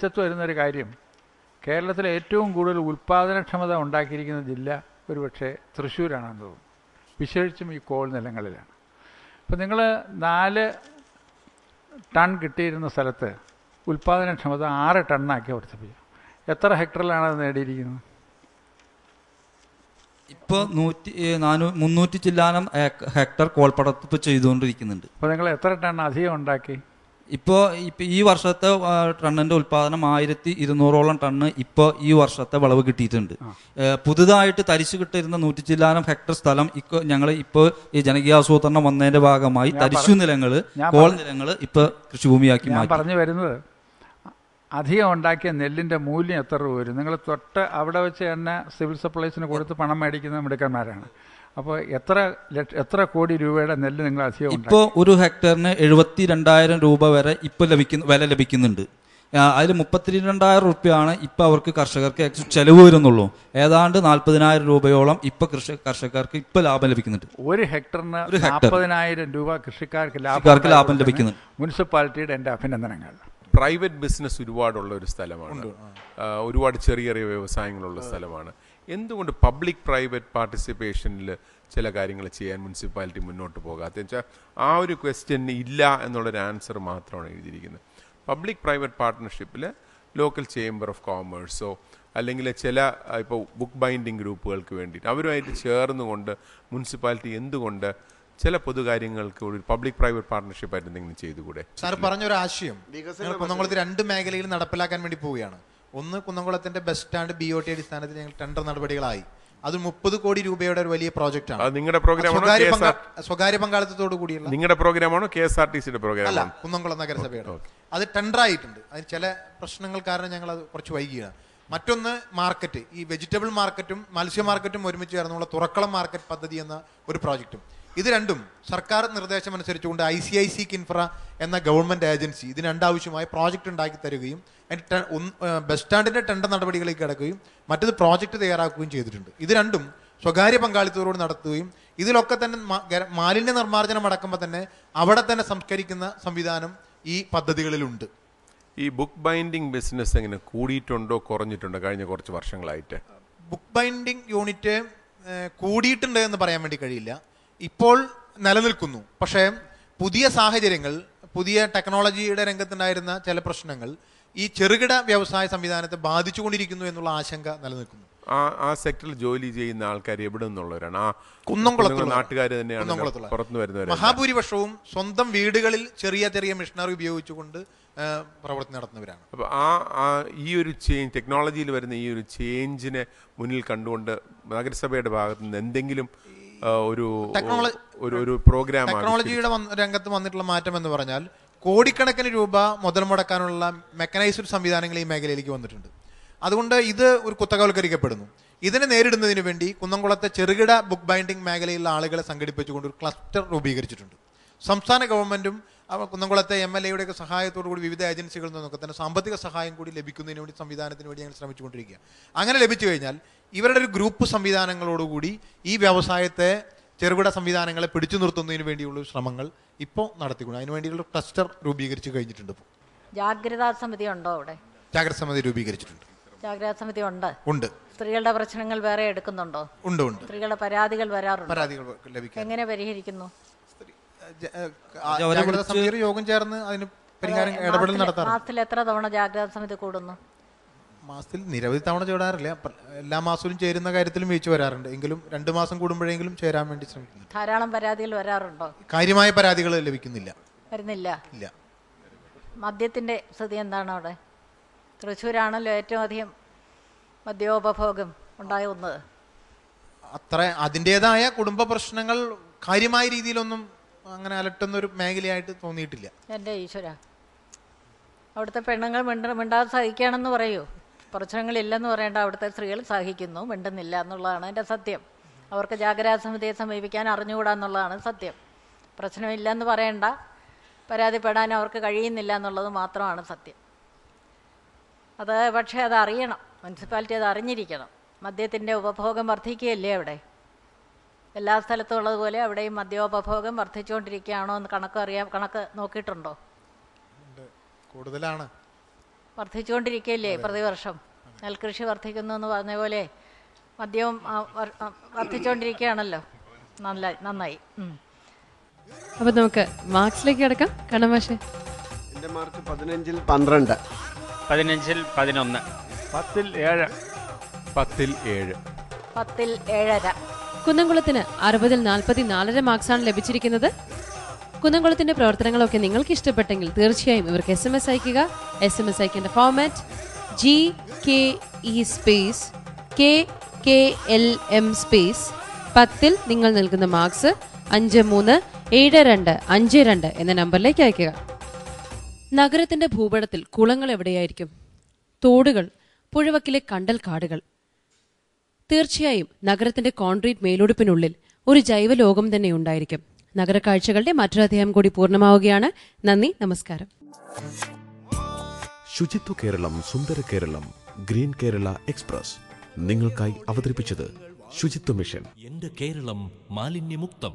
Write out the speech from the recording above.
ചത്തു വരുന്നൊരു കാര്യം, കേരളത്തിലെ ഏറ്റവും കൂടുതൽ ഉൽപ്പാദനക്ഷമത ഉണ്ടാക്കിയിരിക്കുന്ന ജില്ല ഒരുപക്ഷെ തൃശ്ശൂരാണെന്ന് തോന്നുന്നു, വിശേഷിച്ചും ഈ കോൾ നിലങ്ങളിലാണ്. അപ്പോൾ നിങ്ങൾ 4 ടൺ കിട്ടിയിരുന്ന സ്ഥലത്ത് ഉൽപ്പാദനക്ഷമത 6 ടണ്ണാക്കി വർദ്ധിപ്പിച്ചു. എത്ര ഹെക്ടറിലാണ് അത് നേടിയിരിക്കുന്നത്? ഇപ്പോൾ 300 ചില്ലാനം ഹെക്ടർ കോൾപ്പടപ്പ് ചെയ്തുകൊണ്ടിരിക്കുന്നുണ്ട്. അപ്പോൾ നിങ്ങൾ എത്ര ടൺ അധികം ഉണ്ടാക്കി? ഇപ്പോൾ ഈ വർഷത്തെ ടണ്ണിൻ്റെ ഉൽപ്പാദനം 1200ഓളം ടണ്ണ് ഇപ്പോൾ ഈ വർഷത്തെ വിളവ് കിട്ടിയിട്ടുണ്ട്. പുതുതായിട്ട് തരിശു കിട്ടിയിരുന്ന 100 ചില്ലാനം ഹെക്ടർ സ്ഥലം ഞങ്ങൾ ഇപ്പോൾ ഈ ജനകീയാസൂത്രണം വന്നതിൻ്റെ ഭാഗമായി തരിശു നിലങ്ങൾ, കോൾ നിലങ്ങൾ ഇപ്പോൾ കൃഷിഭൂമിയാക്കി മാറ്റി. പറഞ്ഞു വരുന്നത് അധികം ഉണ്ടാക്കിയ നെല്ലിൻ്റെ മൂല്യം എത്ര രൂപ വരും? നിങ്ങൾ തൊട്ട് അവിടെ വെച്ച് തന്നെ സിവിൽ സപ്ലൈസിന് കൊടുത്ത് പണം മേടിക്കുന്ന മിടുക്കന്മാരാണ്. അപ്പോൾ എത്ര കോടി രൂപയുടെ നെല്ല് നിങ്ങൾ അധികം? ഇപ്പോൾ ഒരു ഹെക്ടറിന് 72,000 രൂപ വരെ ഇപ്പോൾ വില ലഭിക്കുന്നുണ്ട്. അതിൽ 32,000 രൂപയാണ് ഇപ്പോൾ അവർക്ക് കർഷകർക്ക് ചെലവ് വരുന്നുള്ളൂ. ഏതാണ്ട് 40,000 രൂപയോളം ഇപ്പോൾ കർഷകർക്ക് ഇപ്പോൾ ലാഭം ലഭിക്കുന്നുണ്ട്. ഒരു ഹെക്ടറിന് 40,000 രൂപ കൃഷിക്കാർക്ക് ലാഭം ലഭിക്കുന്നുണ്ട്. മുനിസിപ്പാലിറ്റിയുടെ എൻ്റെ അഭിനന്ദനങ്ങൾ. പ്രൈവറ്റ് ബിസിനസ് ഒരുപാടുള്ള ഒരു സ്ഥലമാണ്, ഒരുപാട് ചെറിയ ചെറിയ വ്യവസായങ്ങളുള്ള സ്ഥലമാണ്. എന്തുകൊണ്ട് പബ്ലിക് പ്രൈവറ്റ് പാർട്ടിസിപ്പേഷനിൽ ചില കാര്യങ്ങൾ ചെയ്യാൻ മുനിസിപ്പാലിറ്റി മുന്നോട്ട് പോകാത്തതെന്ന് വെച്ചാൽ ആ ഒരു ക്വസ്റ്റ്യന് ഇല്ല എന്നുള്ളൊരു ആൻസർ മാത്രമാണ് എഴുതിയിരിക്കുന്നത്. പബ്ലിക് പ്രൈവറ്റ് പാർട്ട്ണർഷിപ്പിൽ ലോക്കൽ ചേംബർ ഓഫ് കോമേഴ്സോ അല്ലെങ്കിൽ ചില ഇപ്പോൾ ബുക്ക് ബൈൻഡിങ് ഗ്രൂപ്പുകൾക്ക് വേണ്ടിയിട്ട് അവരുമായിട്ട് ചേർന്നുകൊണ്ട് മുനിസിപ്പാലിറ്റി എന്തുകൊണ്ട് ചില പൊതുകാര്യങ്ങൾക്ക് ഒരു പബ്ലിക് പ്രൈവറ്റ് പാർട്ട്ണർഷിപ്പ് ആയിട്ട് എന്തെങ്കിലും ചെയ്തുകൂടെ? സാർ പറഞ്ഞൊരു ആശയം കുന്നംകുളത്ത് 2 മേഖലയിൽ നടപ്പിലാക്കാൻ വേണ്ടി പോവുകയാണ്. ഒന്ന്, കുന്നംകുളത്തിന്റെ ബസ് സ്റ്റാൻഡ് BOT അടിസ്ഥാനത്തിൽ ഞങ്ങൾ ടെൻഡർ നടപടികളായി. അത് 30 കോടി രൂപയുടെ ഒരു വലിയ പ്രോജക്റ്റാണ്. നിങ്ങളുടെ പ്രോഗ്രാമാണോ? സ്വകാര്യ പങ്കാളിത്തത്തോടു കൂടിയുള്ള നിങ്ങളുടെ പ്രോഗ്രാമാണോ? KSRTCയുടെ പ്രോഗ്രാം അല്ല, കുന്നംകുളം നഗരസഭയുടെ. അത് ടെൻഡർ ആയിട്ടുണ്ട്. അതിന് ചില പ്രശ്നങ്ങൾ കാരണം ഞങ്ങൾ അത് കുറച്ച് വൈകിയാണ്. മറ്റൊന്ന് മാർക്കറ്റ്, ഈ വെജിറ്റബിൾ മാർക്കറ്റും മത്സ്യ മാർക്കറ്റും ഒരുമിച്ച് ചേർന്നുള്ള തുറക്കളം മാർക്കറ്റ് പദ്ധതി എന്ന ഒരു പ്രോജക്റ്റും. ഇത് രണ്ടും സർക്കാർ നിർദ്ദേശം അനുസരിച്ചുകൊണ്ട് ICIC കിൻഫ്ര എന്ന ഗവൺമെന്റ് ഏജൻസി ഇതിന് രണ്ടാവശ്യമായി പ്രോജക്റ്റ് ഉണ്ടാക്കി തരികയും ബസ് സ്റ്റാൻഡിന്റെ ടെൻഡർ നടപടികളിലേക്ക് കിടക്കുകയും മറ്റത് പ്രോജക്റ്റ് തയ്യാറാക്കുകയും ചെയ്തിട്ടുണ്ട്. ഇത് രണ്ടും സ്വകാര്യ പങ്കാളിത്തത്തോട് നടത്തുകയും ഇതിലൊക്കെ തന്നെ മാലിന്യ നിർമ്മാർജ്ജനം അടക്കുമ്പോൾ തന്നെ അവിടെ തന്നെ സംസ്കരിക്കുന്ന സംവിധാനം ഈ പദ്ധതികളിലുണ്ട്. ഈ ബുക്ക് ബൈൻഡിങ് ബിസിനസ് എങ്ങനെ കൂടിയിട്ടുണ്ടോ കുറഞ്ഞിട്ടുണ്ടോ കഴിഞ്ഞ കുറച്ച് വർഷങ്ങളായിട്ട്? ബുക്ക് ബൈൻഡിങ് യൂണിറ്റ് കൂടിയിട്ടുണ്ട് എന്ന് പറയാൻ വേണ്ടി കഴിയില്ല. ഇപ്പോൾ നിലനിൽക്കുന്നു. പക്ഷേ പുതിയ സാഹചര്യങ്ങൾ, പുതിയ ടെക്നോളജിയുടെ രംഗത്തുണ്ടായിരുന്ന ചില പ്രശ്നങ്ങൾ ഈ ചെറുകിട വ്യവസായ സംവിധാനത്തെ ബാധിച്ചുകൊണ്ടിരിക്കുന്നു എന്നുള്ള ആശങ്ക നിലനിൽക്കുന്നു. ആ സെക്ടറിൽ ജോലി ചെയ്യുന്ന ആൾക്കാർ എവിടെ നിന്നുള്ളവരാണ്? ആ കുന്നംകുളത്തുള്ള നാട്ടുകാർ തന്നെയാണ് പുറത്തുനിന്ന് വരുന്നവർ. മഹാഭൂരിപക്ഷവും സ്വന്തം വീടുകളിൽ ചെറിയ ചെറിയ മെഷീനറി ഉപയോഗിച്ചുകൊണ്ട് പ്രവർത്തി നടത്തുന്നവരാണ്. അപ്പൊ ഈ ഒരു ചേഞ്ച്, ടെക്നോളജിയിൽ വരുന്ന ഈ ഒരു ചേഞ്ചിനെ മുന്നിൽ കണ്ടുകൊണ്ട് നഗരസഭയുടെ ഭാഗത്ത് നിന്ന് എന്തെങ്കിലും ഒരു പ്രോഗ്രാം, ടെക്നോളജിയുടെ രംഗത്ത് വന്നിട്ടുള്ള മാറ്റം എന്ന് പറഞ്ഞാൽ കോടിക്കണക്കിന് രൂപ മുതൽ മുടക്കാനുള്ള മെക്കനൈസ്ഡ് സംവിധാനങ്ങൾ ഈ മേഖലയിലേക്ക് വന്നിട്ടുണ്ട്. അതുകൊണ്ട് ഇത് ഒരു കുത്തകവൽക്കരിക്കപ്പെടുന്നു. ഇതിനെ നേരിടുന്നതിന് വേണ്ടി കുന്നംകുളത്തെ ചെറുകിട ബുക്ക് ബൈൻഡിംഗ് മേഖലയിലുള്ള ആളുകളെ സംഘടിപ്പിച്ചുകൊണ്ട് ഒരു ക്ലസ്റ്റർ രൂപീകരിച്ചിട്ടുണ്ട്. സംസ്ഥാന ഗവൺമെന്റും കുന്നംകുളത്തെ MLA സഹായത്തോടു കൂടി വിവിധ ഏജൻസികളിൽ നിന്നൊക്കെ തന്നെ സാമ്പത്തിക സഹായം കൂടി ലഭിക്കുന്നതിന് വേണ്ടി സംവിധാനത്തിന് വേണ്ടി ഞങ്ങൾ ശ്രമിച്ചുകൊണ്ടിരിക്കുക. അങ്ങനെ ലഭിച്ചു കഴിഞ്ഞാൽ ഇവരുടെ ഒരു ഗ്രൂപ്പ് സംവിധാനങ്ങളോടുകൂടി ഈ വ്യവസായത്തെ, ചെറുകിട സംവിധാനങ്ങളെ പിടിച്ചു നിർത്തുന്നതിന് വേണ്ടിയുള്ള ശ്രമങ്ങൾ ഇപ്പോൾ നടത്തിക്കൊണ്ട് അതിനുവേണ്ടിയുള്ള ക്ലസ്റ്റർ രൂപീകരിച്ചു കഴിഞ്ഞിട്ടുണ്ട്. ഇപ്പോൾ ജാഗ്രതാ സമിതി ഉണ്ടോ അവിടെ? ജാഗ്രത സമിതി രൂപീകരിച്ചിട്ടുണ്ട്. ജാഗ്രതാ സമിതി ഉണ്ട്. സ്ത്രീകളുടെ പ്രശ്നങ്ങൾ വേറെ എടുക്കുന്നുണ്ടോ? ഉണ്ട്. സ്ത്രീകളുടെ പരാതികൾ വരാറുണ്ട്. പരാതികൾ ലഭിക്കും. എങ്ങനെ പരിഹരിക്കുന്നു? യോഗം ചേർന്ന് അതിന് പരിഹാരം ഇടപെടൽ നടത്താറുണ്ട്. മാസത്തിൽ എത്ര തവണ ജാഗ്രതാ സമിതി കൂടുന്നു? മാസത്തിൽ നിരവധി തവണ ചേരാറില്ല. എല്ലാ മാസവും ചേരുന്ന കാര്യത്തിലും വീഴ്ച വരാറുണ്ട്. എങ്കിലും 2 മാസം കൂടുമ്പോഴെങ്കിലും ചേരാൻ വേണ്ടി ശ്രമിക്കുന്നു. ധാരാളം പരാതികൾ വരാറുണ്ടോ? കാര്യമായ പരാതികൾ ലഭിക്കുന്നില്ല. വരുന്നില്ല. ഇല്ല. മദ്യത്തിന്റെ സ്ഥിതി എന്താണ് അവിടെ? തൃശ്ശൂരാണല്ലോ ഏറ്റവും അധികം മദ്യോപഭോഗം ഉണ്ടാകുന്നത്. അത്ര അതിൻ്റെതായ കുടുംബ പ്രശ്നങ്ങൾ കാര്യമായ രീതിയിലൊന്നും അങ്ങനെ അലട്ടുന്നൊരു മേഖലയായിട്ട് തോന്നിയിട്ടില്ല. എൻ്റെ ഈശ്വര, അവിടുത്തെ പെണ്ണുങ്ങൾ മിണ്ടാതെ സഹിക്കുകയാണെന്ന് പറയൂ. പ്രശ്നങ്ങളില്ലെന്ന് പറയേണ്ട അവിടുത്തെ സ്ത്രീകൾ സഹിക്കുന്നു, മിണ്ടുന്നില്ല എന്നുള്ളതാണ് എൻ്റെ സത്യം. അവർക്ക് ജാഗ്രതാ സമിതിയെ സമീപിക്കാൻ അറിഞ്ഞുകൂടാ എന്നുള്ളതാണ് സത്യം. പ്രശ്നമില്ലെന്ന് പറയേണ്ട, പരാതിപ്പെടാൻ അവർക്ക് കഴിയുന്നില്ല എന്നുള്ളത് മാത്രമാണ് സത്യം. പക്ഷേ അത് അറിയണം, മുനിസിപ്പാലിറ്റി അത് അറിഞ്ഞിരിക്കണം. മദ്യത്തിൻ്റെ ഉപഭോഗം വർദ്ധിക്കുകയല്ലേ അവിടെ? എല്ലാ സ്ഥലത്തും ഉള്ളതുപോലെ അവിടെയും മദ്യോപഭോഗം വർദ്ധിച്ചുകൊണ്ടിരിക്കുകയാണോ എന്ന് കണക്ക് നോക്കിയിട്ടുണ്ടോ? കൂടുതലാണ്. വർദ്ധിച്ചുകൊണ്ടിരിക്കുകയല്ലേ പ്രതിവർഷം. നെൽകൃഷി വർദ്ധിക്കുന്നു എന്ന് പറഞ്ഞ പോലെ മദ്യവും വർദ്ധിച്ചുകൊണ്ടിരിക്കുകയാണല്ലോ. നന്നായി. അപ്പൊ നമുക്ക് മാർക്സിലേക്ക് കിടക്കാം. കണ്ണമാഷെ, എൻ്റെ മാർക്ക് 15-ൽ 12, 15-ൽ 11, 10-ൽ 7, 10-ൽ 7, 10-ൽ 7.5. കുന്നംകുളത്തിന് 60-ൽ 44 മാർക്സാണ് ലഭിച്ചിരിക്കുന്നത്. കുന്നംകുളത്തിന്റെ പ്രവർത്തനങ്ങളൊക്കെ നിങ്ങൾക്ക് ഇഷ്ടപ്പെട്ടെങ്കിൽ തീർച്ചയായും ഇവർക്ക് SMS അയക്കുക. SMS അയക്കേണ്ട format GKE space KKLM space 10-ൽ നിങ്ങൾ നൽകുന്ന മാർക്സ് 537252 എന്ന നമ്പറിലേക്ക് അയക്കുക. നഗരത്തിന്റെ ഭൂപടത്തിൽ കുളങ്ങൾ എവിടെയായിരിക്കും? തോടുകൾ, പുഴവക്കിലെ കണ്ടൽ കാടുകൾ. തീർച്ചയായും നഗരത്തിന്റെ കോൺക്രീറ്റ് മേലോടുപ്പിനുള്ളിൽ ഒരു ജൈവ ലോകം തന്നെ ഉണ്ടായിരിക്കും. നഗരക്കാഴ്ചകളുടെ മറ്റൊരു അധ്യായം കൂടി പൂർണ്ണമാവുകയാണ്. നന്ദി, നമസ്കാരം. ശുചിത്വ കേരളം, സുന്ദര കേരളം, ഗ്രീൻ കേരള എക്സ്പ്രസ് നിങ്ങൾക്കായി അവതരിപ്പിച്ചത് ശുചിത്വ മിഷൻ. എന്റെ കേരളം മാലിന്യമുക്തം.